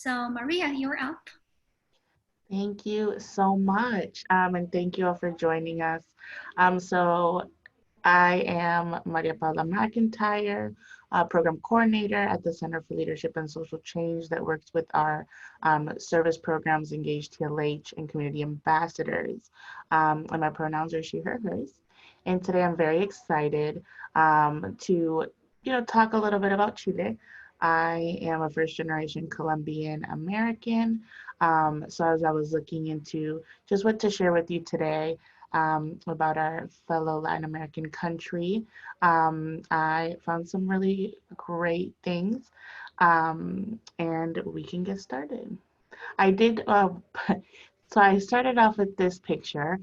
So Maria, you're up. Thank you so much. And thank you all for joining us. So I am Maria-Paula McIntyre, program coordinator at the Center for Leadership and Social Change that works with our service programs, Engaged TLH, and community ambassadors. And my pronouns are she, her, hers. And today I'm very excited to, talk a little bit about Chile. I am a first generation Colombian American. So as I was looking into just what to share with you today, about our fellow Latin American country. I found some really great things, and we can get started. I did, so I started off with this picture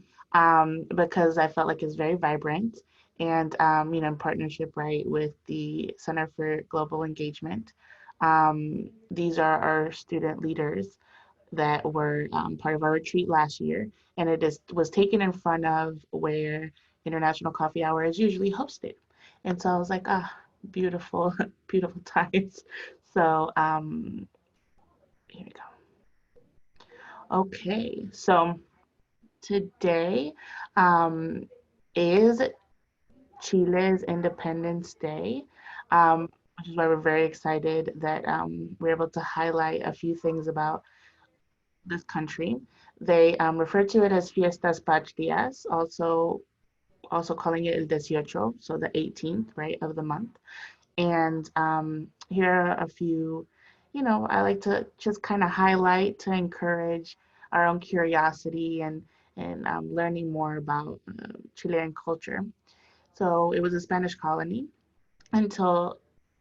because I felt like it's very vibrant and, in partnership, right, with the Center for Global Engagement. These are our student leaders that were part of our retreat last year, and was taken in front of where International Coffee Hour is usually hosted. And so I was like, beautiful, beautiful times. So here we go. Okay, so today um, is Chile's Independence Day, which is why we're very excited that we're able to highlight a few things about this country. They refer to it as Fiestas Patrias, also calling it El Dieciocho, so the 18th, right, of the month. And here are a few, I like to just kind of highlight to encourage our own curiosity and learning more about Chilean culture. So it was a Spanish colony until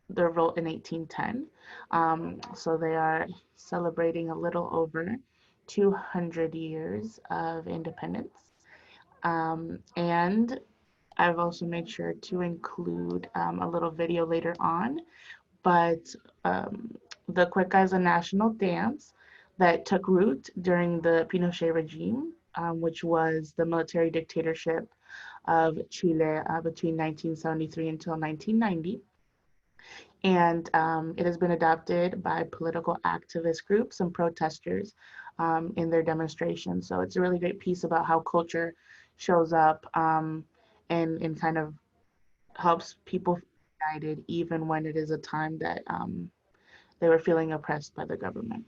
the revolt in 1810. So they are celebrating a little over 200 years of independence. And I've also made sure to include a little video later on, but the cueca is a national dance that took root during the Pinochet regime, which was the military dictatorship of Chile between 1973 until 1990. And it has been adopted by political activist groups and protesters in their demonstrations. So it's a really great piece about how culture shows up and kind of helps people feel united even when it is a time that they were feeling oppressed by the government.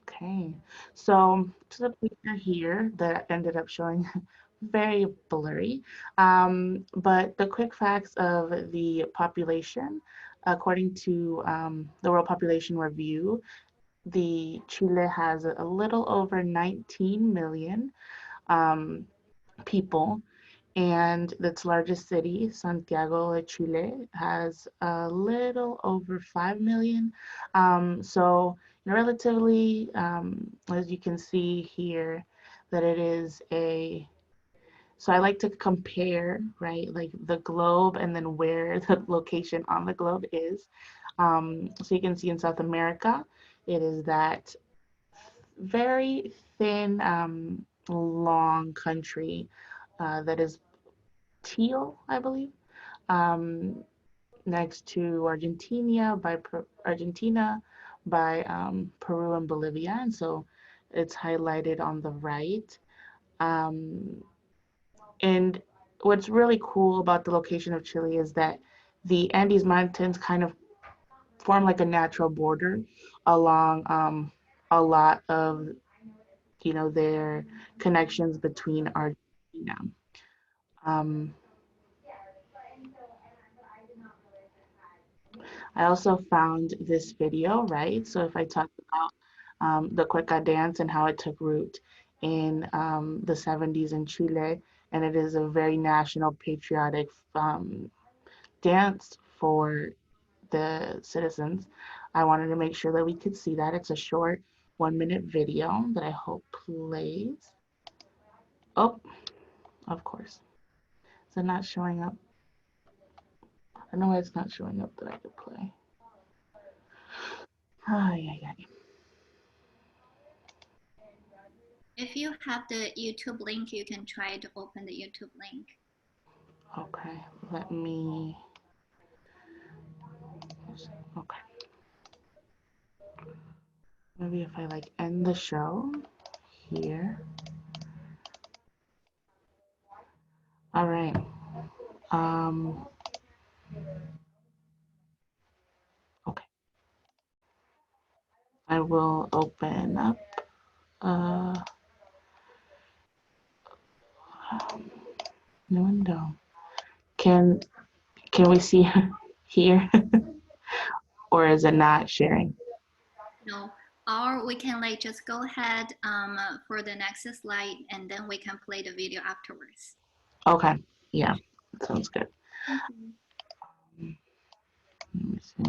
Okay, so to the picture here that ended up showing very blurry, but the quick facts of the population, according to the World Population Review, the Chile has a little over 19 million um, people, and its largest city, Santiago de Chile, has a little over 5 million. So relatively, as you can see here, that it is so I like to compare, right, like the globe and then where the location on the globe is. So you can see in South America, it is that very thin, long country that is teal, I believe, um, next to Argentina, by Peru and Bolivia, and so it's highlighted on the right. Um, and what's really cool about the location of Chile is that the Andes Mountains kind of form like a natural border along a lot of their connections between Argentina. Um, I also found this video, right? So if I talk about the cueca dance and how it took root in the 70s in Chile, and it is a very national patriotic dance for the citizens. I wanted to make sure that we could see that. It's a short 1-minute video that I hope plays. Oh, of course. Is it not showing up? I don't know why it's not showing up that I could play. Oh, yeah. If you have the YouTube link, you can try to open the YouTube link. Okay, let me. Okay. maybe if I like end the show here. All right. Okay. I will open up new window. Can we see here? Or is it not sharing? No, or we can like just go ahead for the next slide and then we can play the video afterwards. Okay, yeah, sounds good. Let me see.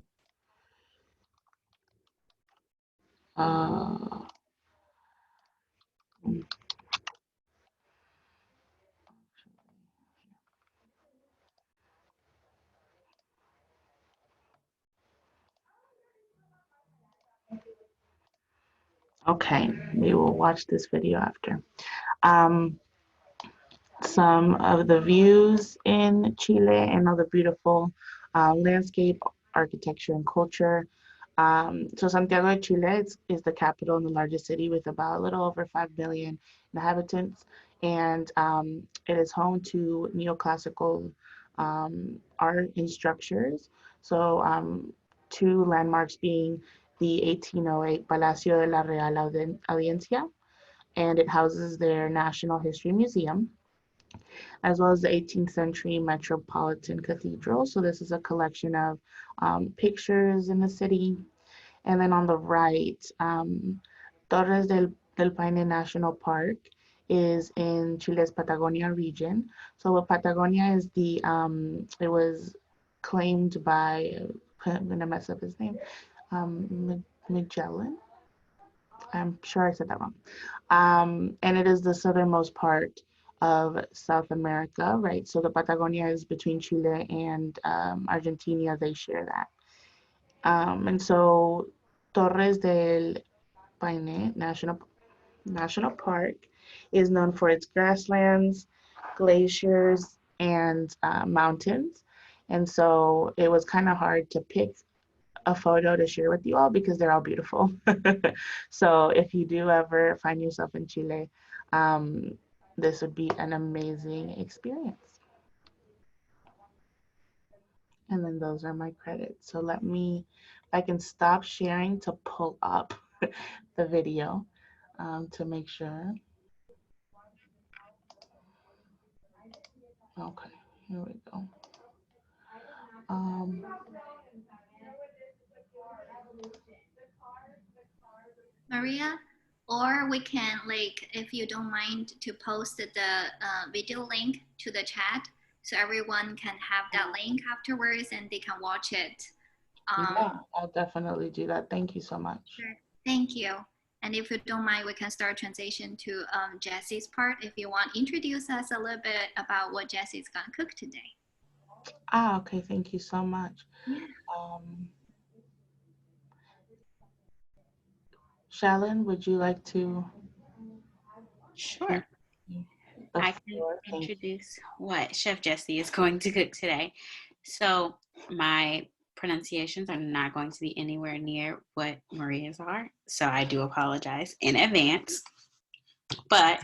Okay, we will watch this video after. Some of the views in Chile and all the beautiful landscape, architecture, and culture. So Santiago de Chile is the capital and the largest city with about a little over 5 million inhabitants. And it is home to neoclassical art and structures. So two landmarks being the 1808 Palacio de la Real Audiencia, and it houses their National History Museum, as well as the 18th century Metropolitan Cathedral. So this is a collection of pictures in the city. And then on the right, Torres del Paine National Park is in Chile's Patagonia region. So Patagonia is it was claimed by, I'm gonna mess up his name, Magellan. I'm sure I said that wrong. And it is the southernmost part of South America, right? So the Patagonia is between Chile and Argentina. They share that. And so Torres del Paine National Park is known for its grasslands, glaciers, and mountains. And so it was kind of hard to pick a photo to share with you all because they're all beautiful. So if you do ever find yourself in Chile, this would be an amazing experience. And then those are my credits. So let me, if I can stop sharing to pull up the video to make sure. Okay, here we go. Maria, or we can like, if you don't mind, to post the video link to the chat so everyone can have that link afterwards and they can watch it. Yeah, I'll definitely do that. Thank you so much. Sure. Thank you. And if you don't mind, we can start transition to Jesse's part. If you want, introduce us a little bit about what Jesse's gonna cook today. Okay, thank you so much. Yeah. Shallon, would you like to? Sure. I can introduce what Chef Jesse is going to cook today. So my pronunciations are not going to be anywhere near what Maria's are, so I do apologize in advance. But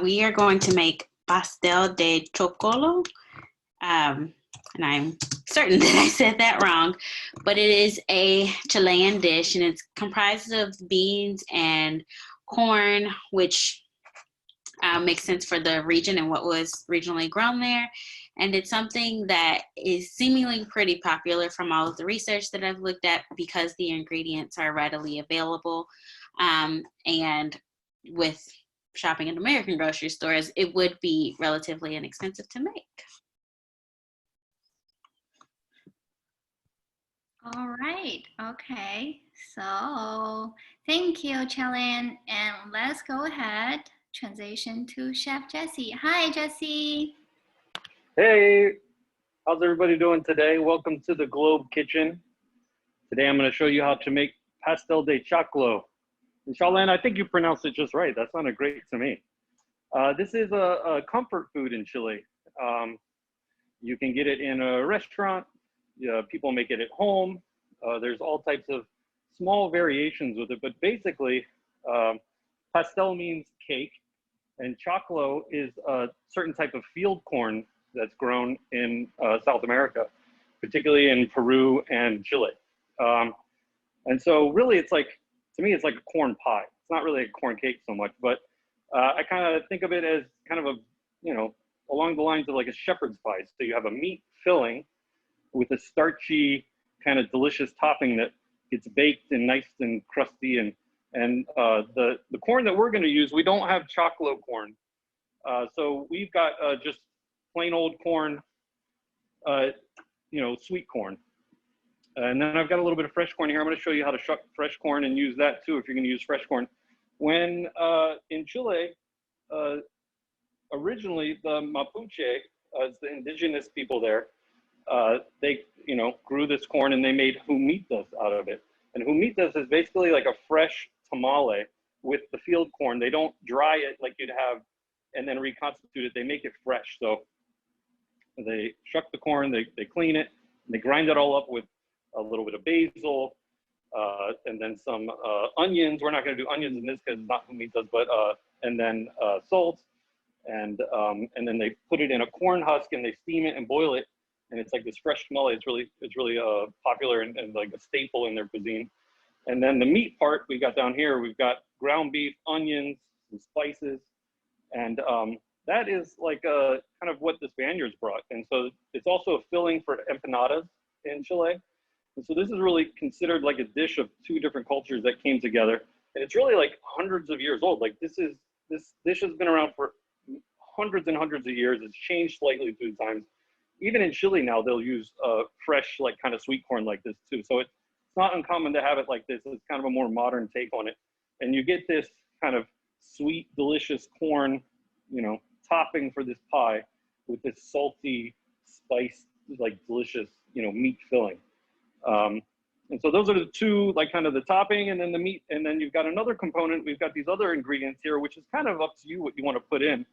we are going to make Pastel de Choclo, and I'm certain that I said that wrong, but it is a Chilean dish, and it's comprised of beans and corn, which makes sense for the region and what was regionally grown there. And it's something that is seemingly pretty popular from all of the research that I've looked at because the ingredients are readily available. And with shopping in American grocery stores, it would be relatively inexpensive to make. All right. Okay. So thank you, Chilean. And let's go ahead, transition to Chef Jesse. Hi, Jesse. Hey, how's everybody doing today? Welcome to the Globe Kitchen. Today I'm going to show you how to make Pastel de Choclo. And Charlene, I think you pronounced it just right. That sounded great to me. This is a comfort food in Chile. You can get it in a restaurant. People make it at home. There's all types of small variations with it, but basically, pastel means cake, and choclo is a certain type of field corn that's grown in South America, particularly in Peru and Chile. And so really it's like, to me, it's like a corn pie. It's not really a corn cake so much, but I kind of think of it as kind of a, you know, along the lines of like a shepherd's pie. So you have a meat filling with a starchy kind of delicious topping that gets baked and nice and crusty. And the corn that we're going to use, we don't have choclo corn. So we've got just plain old corn, you know, sweet corn. And then I've got a little bit of fresh corn here. I'm going to show you how to shuck fresh corn and use that too if you're going to use fresh corn. When in Chile, originally the Mapuche, as the indigenous people there, they, you know, grew this corn and they made humitas out of it. And humitas is basically like a fresh tamale with the field corn. They don't dry it like you'd have and then reconstitute it. They make it fresh. So they shuck the corn, they clean it, and they grind it all up with a little bit of basil, and then some onions. We're not going to do onions in this because it's not humitas, but and then salt, and then they put it in a corn husk and they steam it and boil it, and it's like this fresh tamale. It's really popular and like a staple in their cuisine. And then the meat part we got down here, we've got ground beef, onions, some spices, and that is like kind of what the Spaniards brought. And so it's also a filling for empanadas in Chile. And so this is really considered like a dish of two different cultures that came together. And it's really like hundreds of years old. Like this dish has been around for hundreds and hundreds of years. It's changed slightly through times. Even in Chile now, they'll use fresh, like kind of sweet corn like this too. So it's not uncommon to have it like this. It's kind of a more modern take on it. And you get this kind of sweet, delicious corn, you know, topping for this pie with this salty, spiced, like delicious, you know, meat filling. And so those are the two, like kind of the topping and then the meat. And then you've got another component. We've got these other ingredients here, which is kind of up to you what you want to put in.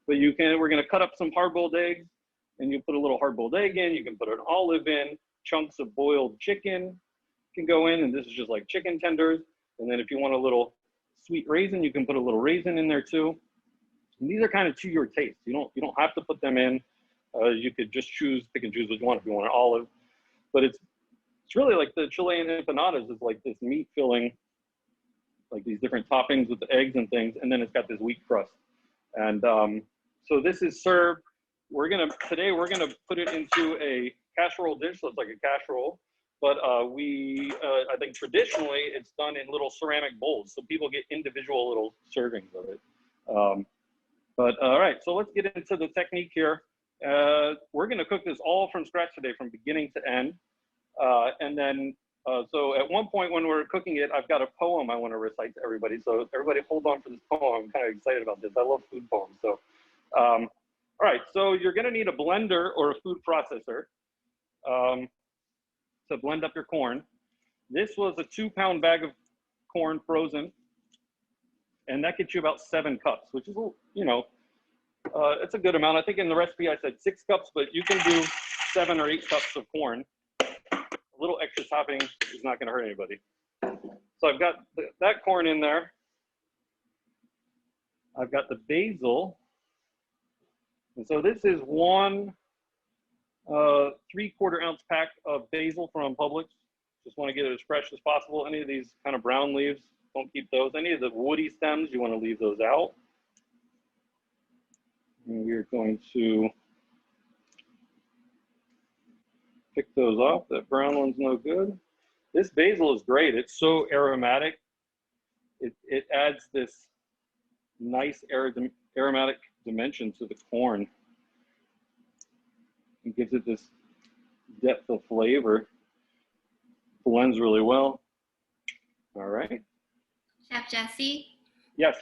But we're going to cut up some hard-boiled eggs, and you put a little hard-boiled egg in. You can put an olive in, chunks of boiled chicken can go in, and this is just like chicken tenders. And then if you want a little sweet raisin, you can put a little raisin in there too. And these are kind of to your taste. You don't have to put them in. You could just pick and choose what you want. If you want an olive, but it's really like the Chilean empanadas is like this meat filling, like these different toppings with the eggs and things, and then it's got this wheat crust. And so this is served. Today we're gonna put it into a casserole dish, so it's like a casserole. But I think traditionally it's done in little ceramic bowls, so people get individual little servings of it. But all right, so let's get into the technique here. We're gonna cook this all from scratch today, from beginning to end. And then, so at one point when we're cooking it, I've got a poem I want to recite to everybody. So everybody hold on for this poem. I'm kind of excited about this. I love food poems. So, all right, so you're going to need a blender or a food processor to blend up your corn. This was a 2-pound bag of corn frozen, and that gets you about 7 cups, which is, you know, it's a good amount. I think in the recipe I said 6 cups, but you can do 7 or 8 cups of corn. A little extra topping is not going to hurt anybody. So I've got that corn in there. I've got the basil. And so this is one 3/4 ounce pack of basil from Publix. Just want to get it as fresh as possible. Any of these kind of brown leaves, don't keep those. Any of the woody stems, you want to leave those out. And we're going to pick those off. That brown one's no good. This basil is great. It's so aromatic. It adds this nice aromatic dimension to the corn. It gives it this depth of flavor. Blends really well. All right. Chef Jesse? Yes.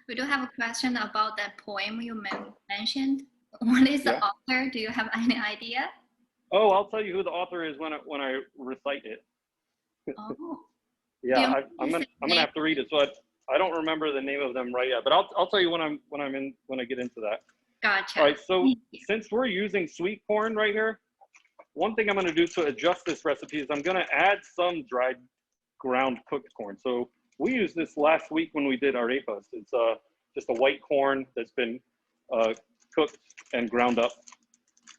We do have a question about that poem you mentioned. What is the author? Do you have any idea? Oh, I'll tell you who the author is when I recite it. Oh. Yeah, I'm gonna have to read it. So I don't remember the name of them right yet, but I'll tell you when I get into that. Gotcha. All right. So since we're using sweet corn right here, one thing I'm gonna do to adjust this recipe is I'm gonna add some dried ground cooked corn. So we used this last week when we did arepas. It's just a white corn that's been cooked and ground up.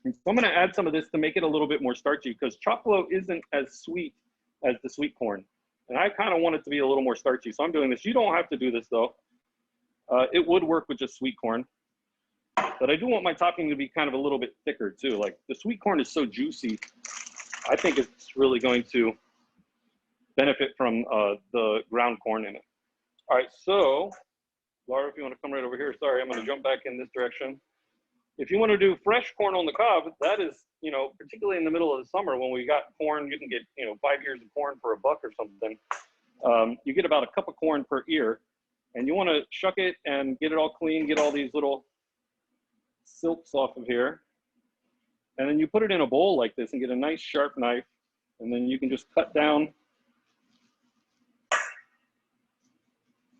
And so I'm going to add some of this to make it a little bit more starchy, because choclo isn't as sweet as the sweet corn. And I kind of want it to be a little more starchy. So I'm doing this. You don't have to do this though. It would work with just sweet corn. But I do want my topping to be kind of a little bit thicker too. Like the sweet corn is so juicy. I think it's really going to benefit from the ground corn in it. All right, so Laura, if you want to come right over here. Sorry, I'm going to jump back in this direction. If you want to do fresh corn on the cob, that is, you know, particularly in the middle of the summer when we got corn, you can get, you know, 5 ears of corn for $1 or something. You get about a cup of corn per ear, and you want to shuck it and get it all clean, get all these little silks off of here. And then you put it in a bowl like this and get a nice sharp knife, and then you can just cut down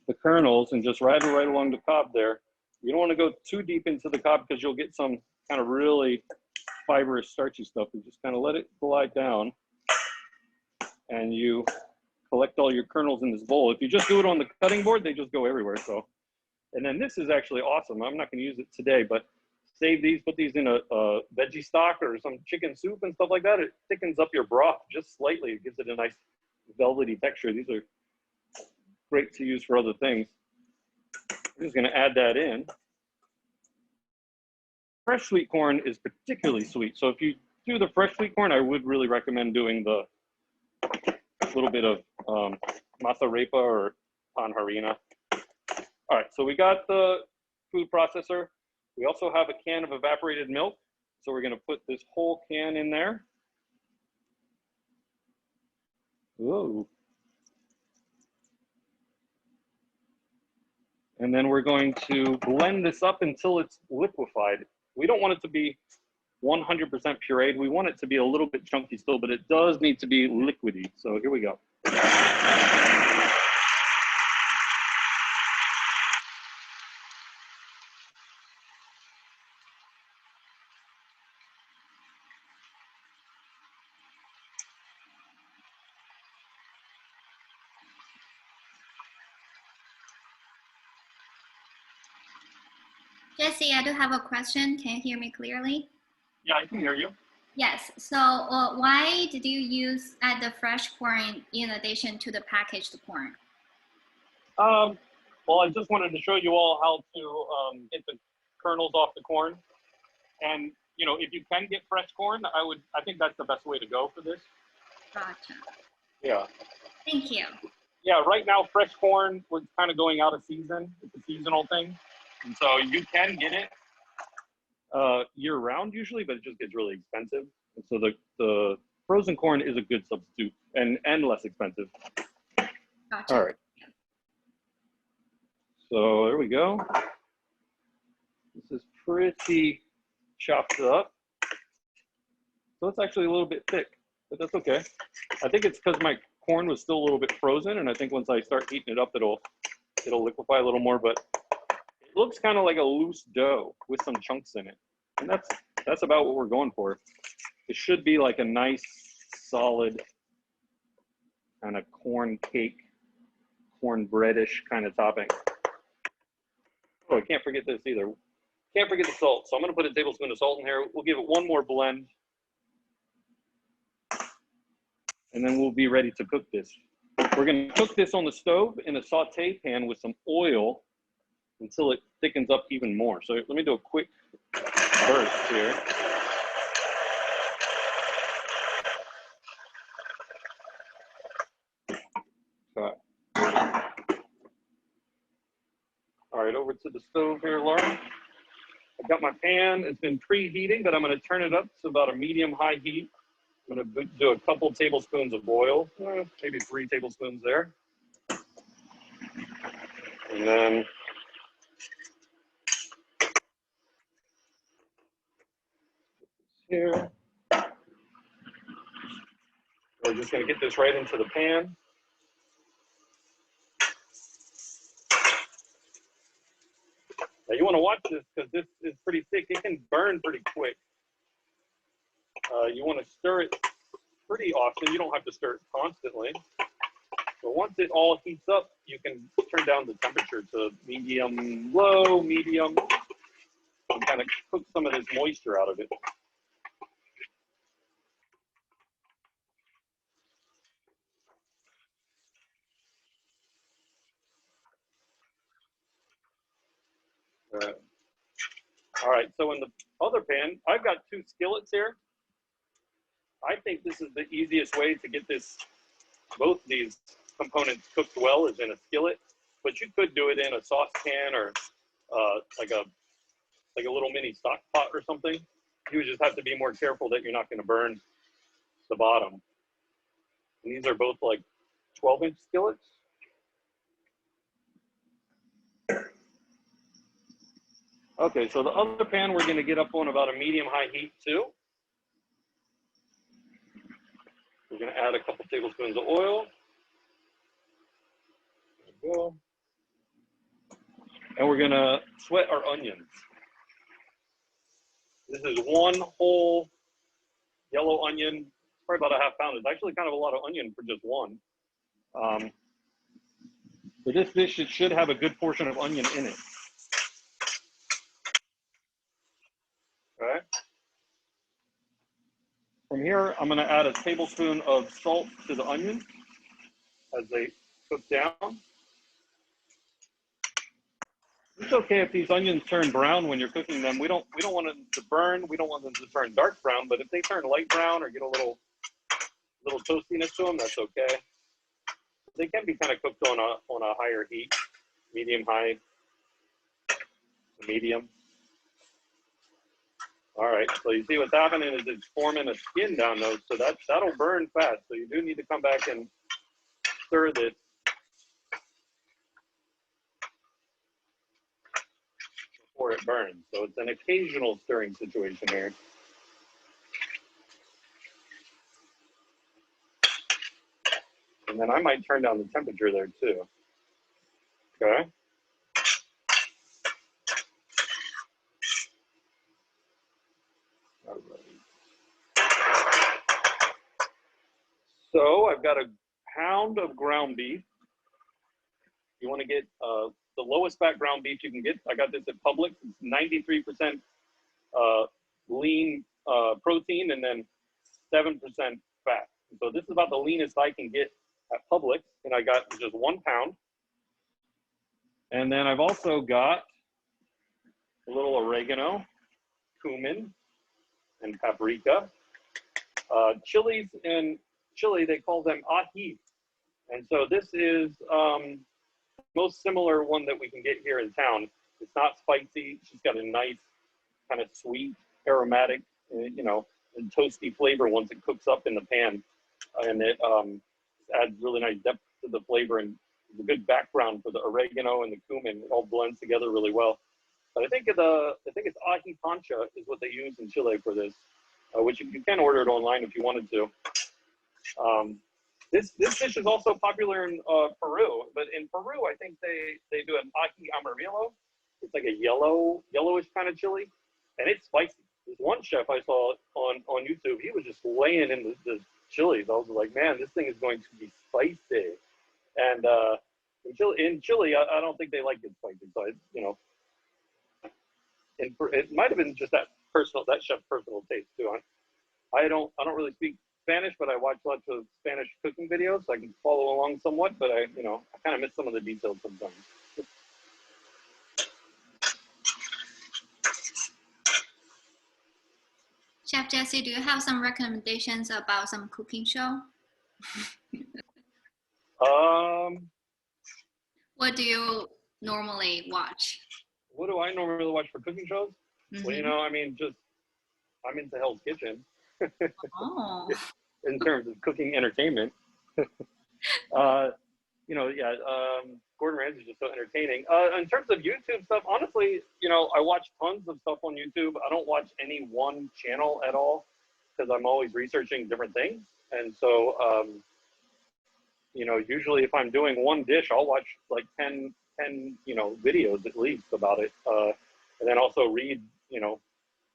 the kernels and just ride it right along the cob there. You don't want to go too deep into the cob because you'll get some kind of really fibrous, starchy stuff. You just kind of let it glide down, and you collect all your kernels in this bowl. If you just do it on the cutting board, they just go everywhere. So, and then this is actually awesome. I'm not going to use it today, but save these, put these in a veggie stock or some chicken soup and stuff like that. It thickens up your broth just slightly. It gives it a nice velvety texture. These are great to use for other things. I'm just going to add that in. Fresh sweet corn is particularly sweet. So if you do the fresh sweet corn, I would really recommend doing the little bit of masa arepa or pan harina. All right, so we got the food processor. We also have a can of evaporated milk. So we're going to put this whole can in there. Whoa. And then we're going to blend this up until it's liquefied. We don't want it to be 100% pureed. We want it to be a little bit chunky still, but it does need to be liquidy. So here we go. Jesse, I do have a question. Can you hear me clearly? Yeah, I can hear you. Yes. So why did you add the fresh corn in addition to the packaged corn? Well, I just wanted to show you all how to get the kernels off the corn. And, you know, if you can get fresh corn, I think that's the best way to go for this. Gotcha. Yeah. Thank you. Yeah, right now, fresh corn was kind of going out of season. It's a seasonal thing. And so you can get it year round usually, but it just gets really expensive. And so the frozen corn is a good substitute and less expensive. Gotcha. All right. So there we go. This is pretty chopped up. So it's actually a little bit thick, but that's okay. I think it's because my corn was still a little bit frozen, and I think once I start heating it up, it'll liquefy a little more, but it looks kind of like a loose dough with some chunks in it. And that's about what we're going for. It should be like a nice, solid kind of corn cake, cornbreadish kind of topping. Oh, I can't forget this either. Can't forget the salt. So I'm going to put a tablespoon of salt in here. We'll give it one more blend. And then we'll be ready to cook this. We're going to cook this on the stove in a saute pan with some oil until it thickens up even more. So let me do a quick burst here. All right, over to the stove here, Laura. I've got my pan. It's been preheating, but I'm going to turn it up to about a medium-high heat. I'm going to do a couple tablespoons of oil, maybe 3 tablespoons there. And then here. We're just going to get this right into the pan. Now you want to watch this because this is pretty thick. It can burn pretty quick. You want to stir it pretty often. You don't have to stir it constantly. So once it all heats up, you can turn down the temperature to medium, low, medium, and kind of cook some of this moisture out of it. All right, so in the other pan, I've got 2 skillets here. I think this is the easiest way to get this, both these components cooked well is in a skillet, but you could do it in a saucepan or like a little mini stock pot or something. You would just have to be more careful that you're not going to burn the bottom. And these are both like 12-inch skillets. Okay, so the other pan we're going to get up on about a medium-high heat too. We're going to add a couple tablespoons of oil. There we go. And we're going to sweat our onions. This is 1 whole yellow onion, probably about a ½ pound. It's actually kind of a lot of onion for just one. For this dish, it should have a good portion of onion in it. Okay. From here, I'm going to add a tablespoon of salt to the onions as they cook down. It's okay if these onions turn brown when you're cooking them. We don't want them to burn. We don't want them to turn dark brown. But if they turn light brown or get a little toastiness to them, that's okay. They can be kind of cooked on a higher heat, medium high, medium. All right, so you see what's happening is it's forming a skin down those, so that'll burn fast. So you do need to come back and stir this. Before it burns. So it's an occasional stirring situation here. And then I might turn down the temperature there too. Okay. All right. So I've got a pound of ground beef. You want to get the lowest fat ground beef you can get. I got this at Publix. It's 93% lean protein and then 7% fat. So this is about the leanest I can get at Publix, and I got just 1 pound. And then I've also got a little oregano, cumin, and paprika. Chilies in Chile, they call them ají. And so this is most similar one that we can get here in town. It's not spicy. It's just got a nice kind of sweet, aromatic, you know, and toasty flavor once it cooks up in the pan. And it adds really nice depth to the flavor and a good background for the oregano and the cumin. It all blends together really well. But I think it's ají pancha is what they use in Chile for this, which you can order it online if you wanted to. This dish is also popular in Peru, but in Peru, I think they do an ají amarillo. It's like a yellowish kind of chili, and it's spicy. There's one chef I saw on YouTube, he was just laying in the chilies. I was like, man, this thing is going to be spicy. And in Chile, I don't think they like it spicy. So, you know, it might have been just that chef's personal taste too. I don't really speak Spanish, but I watch lots of Spanish cooking videos, so I can follow along somewhat, but I kind of miss some of the details sometimes. Chef Jesse, do you have some recommendations about some cooking show? What do you normally watch? What do I normally watch for cooking shows? Mm-hmm. Well, you know, I mean, I'm into Hell's Kitchen. Oh. In terms of cooking entertainment. You know, yeah, Gordon Ramsay's just so entertaining. In terms of YouTube stuff, honestly, you know, I watch tons of stuff on YouTube. I don't watch any one channel at all because I'm always researching different things. And so, you know, usually if I'm doing one dish, I'll watch like 10 you know, videos at least about it. And then also read, you know,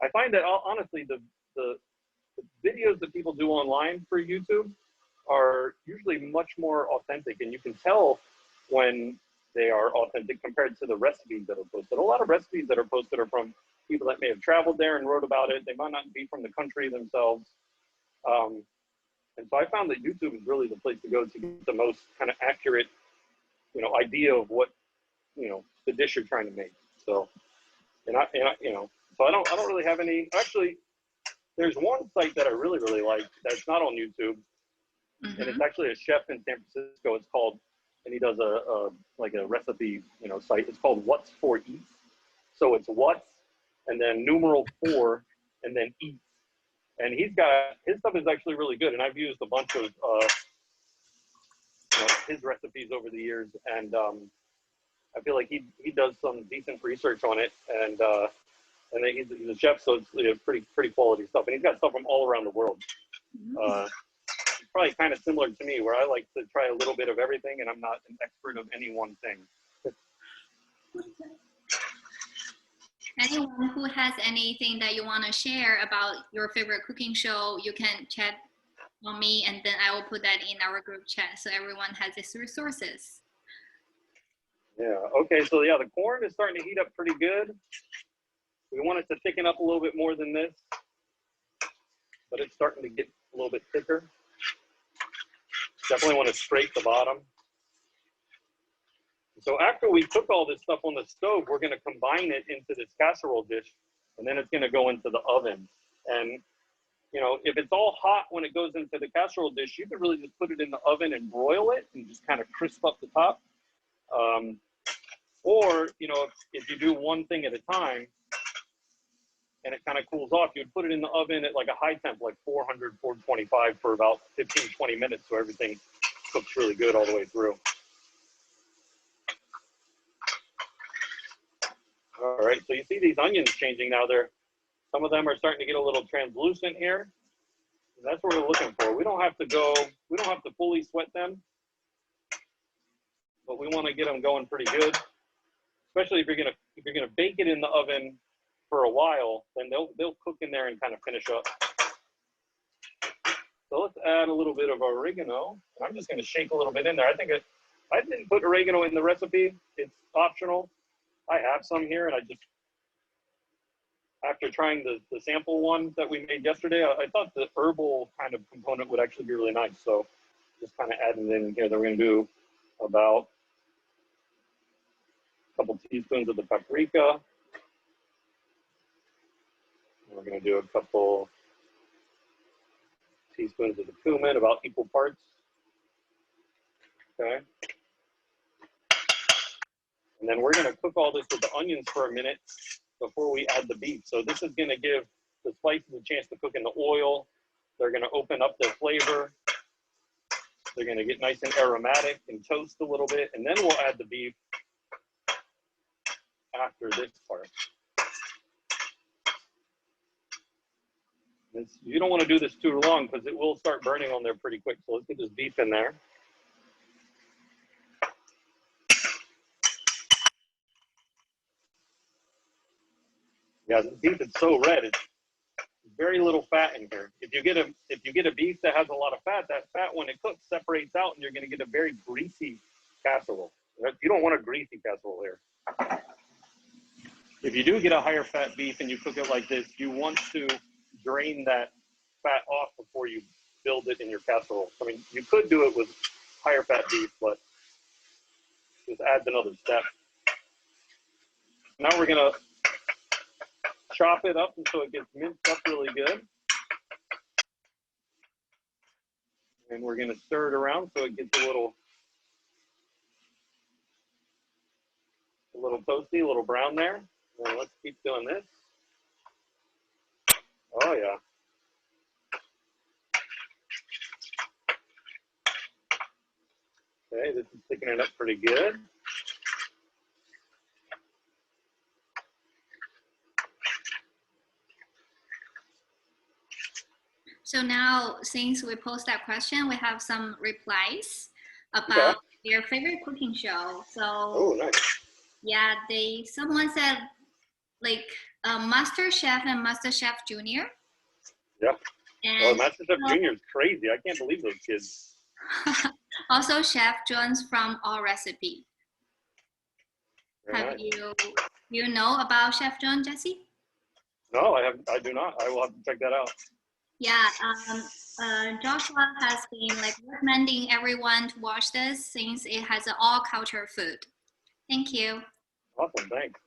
I find that honestly, the videos that people do online for YouTube are usually much more authentic, and you can tell when they are authentic compared to the recipes that are posted. A lot of recipes that are posted are from people that may have traveled there and wrote about it. They might not be from the country themselves. And so I found that YouTube is really the place to go to get the most kind of accurate, idea of what, the dish you're trying to make. So, so I don't really have any. Actually, there's one site that I really, really like that's not on YouTube, and it's actually a chef in San Francisco. It's called, and he does a recipe, site. It's called What's for Eats. So it's what's, and then numeral 4, and then eats. And his stuff is actually really good. And I've used a bunch of his recipes over the years, and I feel like he does some decent research on it. And then he's a chef, so it's pretty quality stuff. And he's got stuff from all around the world. It's probably kind of similar to me, where I like to try a little bit of everything, and I'm not an expert of any one thing. Anyone who has anything that you want to share about your favorite cooking show, you can chat on me, and then I will put that in our group chat so everyone has its resources. Yeah, okay, so yeah, the corn is starting to heat up pretty good. We want it to thicken up a little bit more than this, but it's starting to get a little bit thicker. Definitely want to scrape the bottom. So after we cook all this stuff on the stove, we're going to combine it into this casserole dish, and then it's going to go into the oven. And, if it's all hot when it goes into the casserole dish, you could really just put it in the oven and broil it and just kind of crisp up the top. Or, if you do one thing at a time and it kind of cools off, you'd put it in the oven at like a high temp, like 400, 425 for about 15, 20 minutes. So everything cooks really good all the way through. All right, so you see these onions changing now. Some of them are starting to get a little translucent here. And that's what we're looking for. We don't have to fully sweat them, but we want to get them going pretty good. Especially if you're gonna bake it in the oven for a while, then they'll cook in there and kind of finish up. So let's add a little bit of oregano. I'm just gonna shake a little bit in there. I didn't put oregano in the recipe. It's optional. I have some here, and after trying the sample one that we made yesterday, I thought the herbal kind of component would actually be really nice. So just kind of adding it in here. Then we're gonna do about a couple teaspoons of the paprika. And we're gonna do a couple teaspoons of the cumin, about equal parts. Okay. And then we're gonna cook all this with the onions for a minute before we add the beef. So this is gonna give the spices a chance to cook in the oil. They're gonna open up their flavor. They're gonna get nice and aromatic and toast a little bit. And then we'll add the beef after this part. You don't wanna do this too long because it will start burning on there pretty quick. So let's get this beef in there. Yeah, the beef is so red. It's very little fat in here. If you get a beef that has a lot of fat, that fat when it cooks separates out, and you're going to get a very greasy casserole. You don't want a greasy casserole here. If you do get a higher fat beef and you cook it like this, you want to drain that fat off before you build it in your casserole. I mean, you could do it with higher fat beef, but just adds another step. Now we're going to chop it up until it gets minced up really good. And we're going to stir it around so it gets a little toasty, a little brown there. And let's keep doing this. Oh yeah. Okay, this is thickening up pretty good. So now, since we posed that question, we have some replies about their favorite cooking show. So, oh, nice. Yeah, someone said like Master Chef and Master Chef Junior. Yeah. And Master Chef Junior is crazy. I can't believe those kids. Also, Chef John's from All Recipe. Very Have nice. you know about Chef John, Jesse? No, I do not. I will have to check that out. Yeah, Joshua has been like recommending everyone to watch this since it has an all culture food. Thank you. Awesome, thanks.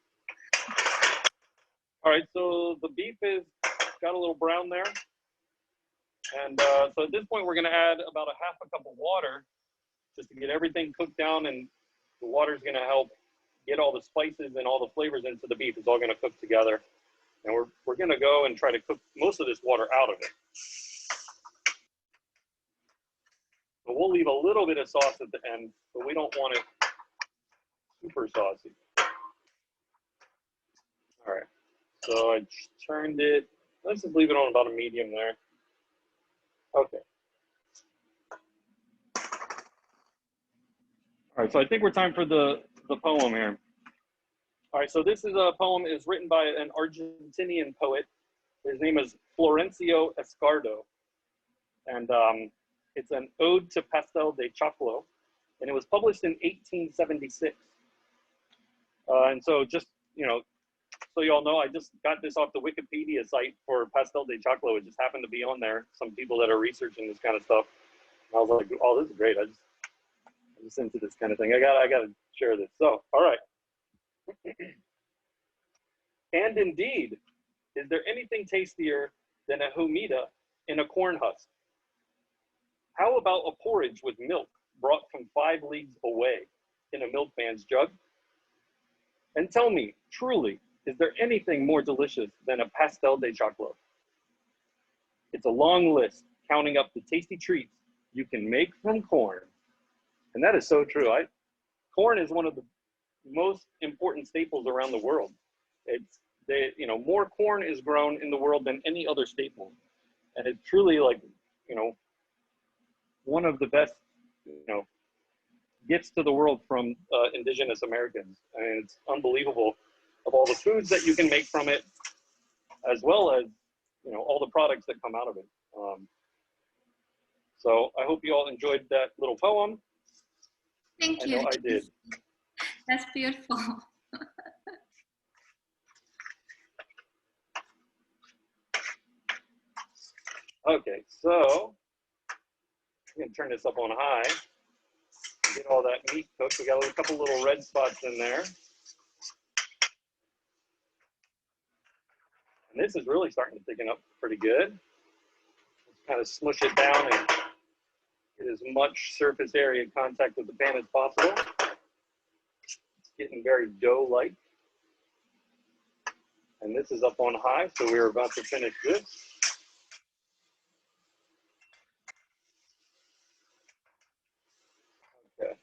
All right, so the beef is got a little brown there. And so at this point, we're gonna add about a half a cup of water just to get everything cooked down, and the water is gonna help get all the spices and all the flavors into the beef. It's all gonna cook together. And we're gonna go and try to cook most of this water out of it. So we'll leave a little bit of sauce at the end, but we don't want it super saucy. All right, so I turned it, let's just leave it on about a medium there. Okay. All right, so I think we're time for the poem here. All right, so this is a poem is written by an Argentinian poet. His name is Florencio Escardo. And it's an ode to Pastel de Choclo. And it was published in 1876. And so just, you know, so you all know, I just got this off the Wikipedia site for Pastel de Choclo. It just happened to be on there. Some people that are researching this kind of stuff. And I was like, oh, this is great. I'm just into this kind of thing. I gotta share this. So, all right. And indeed, is there anything tastier than a humita in a corn husk? How about a porridge with milk brought from 5 leagues away in a milkman's jug? And tell me, truly, is there anything more delicious than a pastel de choclo? It's a long list counting up the tasty treats you can make from corn. And that is so true. Corn is one of the most important staples around the world. More corn is grown in the world than any other staple. And it's truly like, one of the best, gifts to the world from indigenous Americans. And it's unbelievable of all the foods that you can make from it, as well as, all the products that come out of it. So I hope you all enjoyed that little poem. Thank you. I know I did. That's beautiful. Okay, so I'm gonna turn this up on high. Get all that meat cooked. We got a couple little red spots in there. And this is really starting to thicken up pretty good. Let's kind of smush it down and get as much surface area contact with the pan as possible. It's getting very dough-like. And this is up on high, so we're about to finish this. Okay.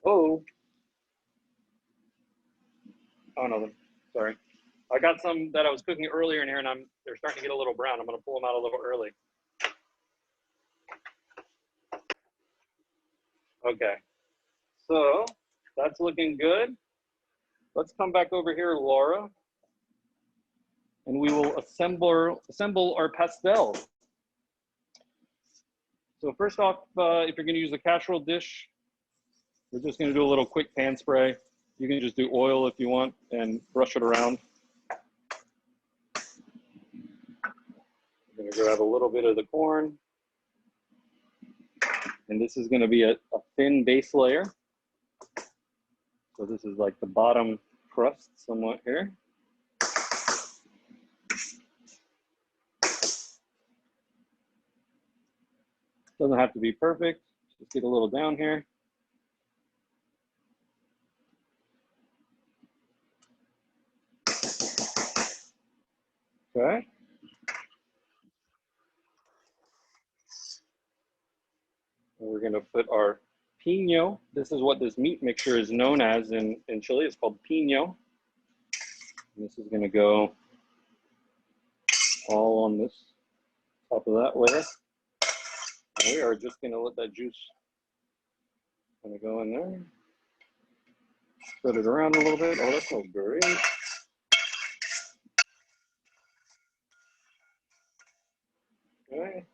Oh no, sorry. I got some that I was cooking earlier in here, and they're starting to get a little brown. I'm gonna pull them out a little early. Okay, so that's looking good. Let's come back over here, Laura, and we will assemble our pastels. So first off, if you're gonna use a casserole dish, we're just gonna do a little quick pan spray. You can just do oil if you want and brush it around. I'm gonna grab a little bit of the corn. And this is gonna be a thin base layer. So this is like the bottom crust somewhat here. Doesn't have to be perfect, just get a little down here. Okay. And we're gonna put our piño. This is what this meat mixture is known as in Chile. It's called piño. And this is gonna go all on this top of that layer. And we are just gonna let that juice kind of go in there. Spread it around a little bit. Oh, that smells great. Okay.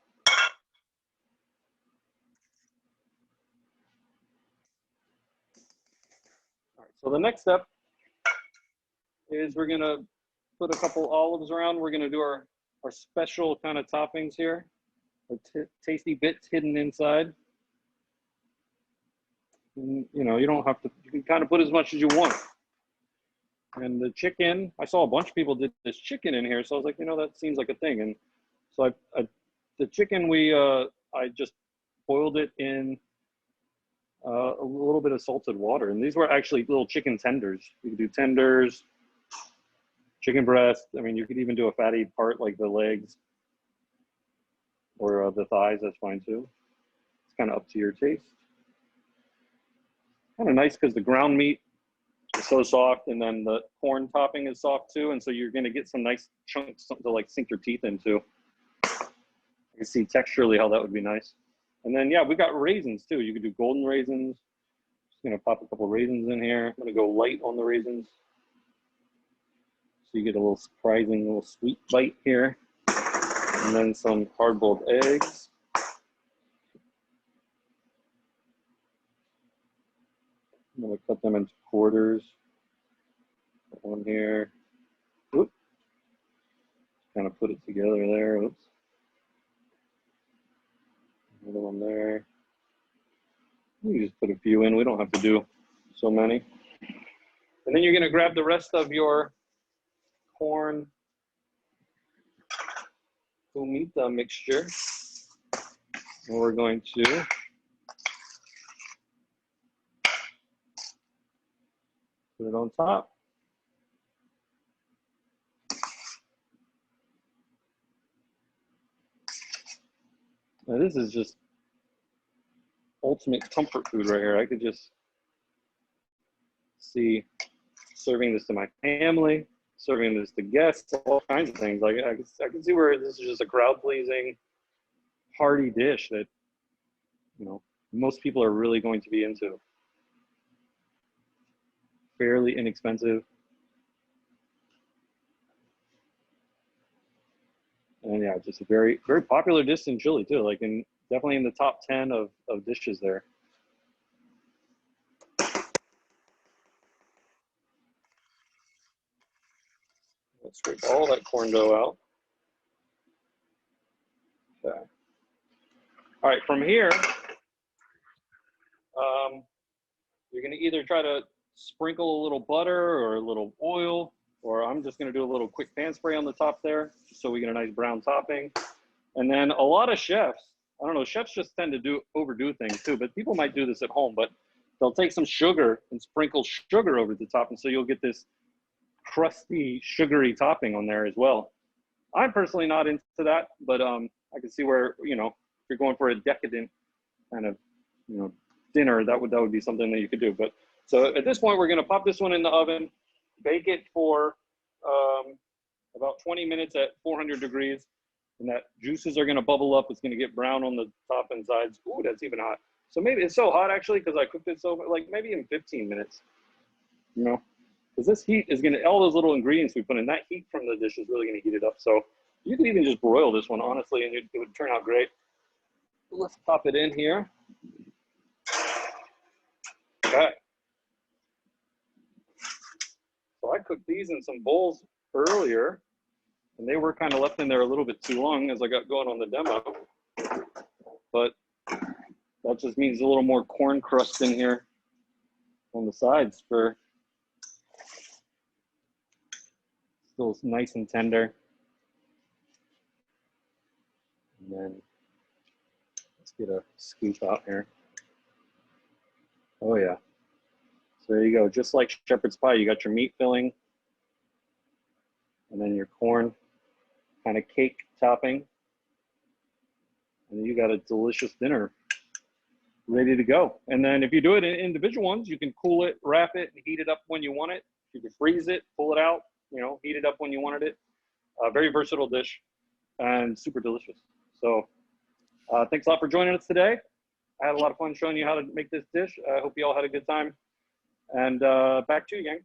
So the next step is we're gonna put a couple olives around. We're gonna do our special kind of toppings here. Our tasty bits hidden inside. And, you know, you don't have to, you can kind of put as much as you want. And the chicken, I saw a bunch of people did this chicken in here, so I was like, you know, that seems like a thing. And so the chicken, I just boiled it in a little bit of salted water. And these were actually little chicken tenders. You could do tenders, chicken breast. I mean, you could even do a fatty part like the legs or the thighs, that's fine too. It's kind of up to your taste. Kind of nice because the ground meat is so soft, and then the corn topping is soft too, and so you're going to get some nice chunks, something to like sink your teeth into. You can see texturally how that would be nice. And then yeah, we got raisins too. You could do golden raisins. Just going to pop a couple raisins in here. I'm going to go light on the raisins, so you get a little surprising little sweet bite here. And then some hard-boiled eggs. I'm going to cut them into quarters. Put one here. Oops. Kind of put it together there. Oops. Another one there. You just put a few in. We don't have to do so many. And then you're going to grab the rest of your corn humita mixture. And we're going to put it on top. Now this is just ultimate comfort food right here. I could just see serving this to my family, serving this to guests, all kinds of things. Like I can see where this is just a crowd-pleasing, hearty dish that, you know, most people are really going to be into. Fairly inexpensive. And yeah, just a very, very popular dish in Chile too. Like definitely in the top 10 of dishes there. Let's scrape all that corn dough out. Okay. All right, from here, you're gonna either try to sprinkle a little butter or a little oil, or I'm just gonna do a little quick pan spray on the top there, just so we get a nice brown topping. And then a lot of chefs, I don't know, chefs just tend to overdo things too, but people might do this at home, but they'll take some sugar and sprinkle sugar over the top, and so you'll get this crusty, sugary topping on there as well. I'm personally not into that, but I can see where, you know, if you're going for a decadent kind of, you know, dinner, that would be something that you could do. But so at this point, we're gonna pop this one in the oven, bake it for about 20 minutes at 400 degrees. And that juices are gonna bubble up. It's gonna get brown on the top and sides. Ooh, that's even hot. So maybe it's so hot actually, because I cooked it so, like maybe in 15 minutes, you know, because this heat is gonna, all those little ingredients we put in, that heat from the dish is really gonna heat it up. So you could even just broil this one, honestly, and it would turn out great. Let's pop it in here. Okay. So I cooked these in some bowls earlier, and they were kind of left in there a little bit too long as I got going on the demo. But that just means a little more corn crust in here on the sides for still nice and tender. And then let's get a scoop out here. Oh yeah. So there you go. Just like shepherd's pie, you got your meat filling and then your corn kind of cake topping. And you got a delicious dinner ready to go. And then if you do it in individual ones, you can cool it, wrap it, and heat it up when you want it. You can freeze it, pull it out, you know, heat it up when you wanted it. Very versatile dish and super delicious. So thanks a lot for joining us today. I had a lot of fun showing you how to make this dish. I hope you all had a good time. And back to you, gang.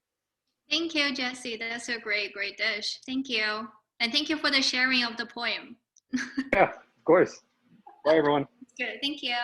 Thank you, Jesse. That's a great dish. Thank you. And thank you for the sharing of the poem. Yeah, of course. Bye, everyone. Good. Thank you.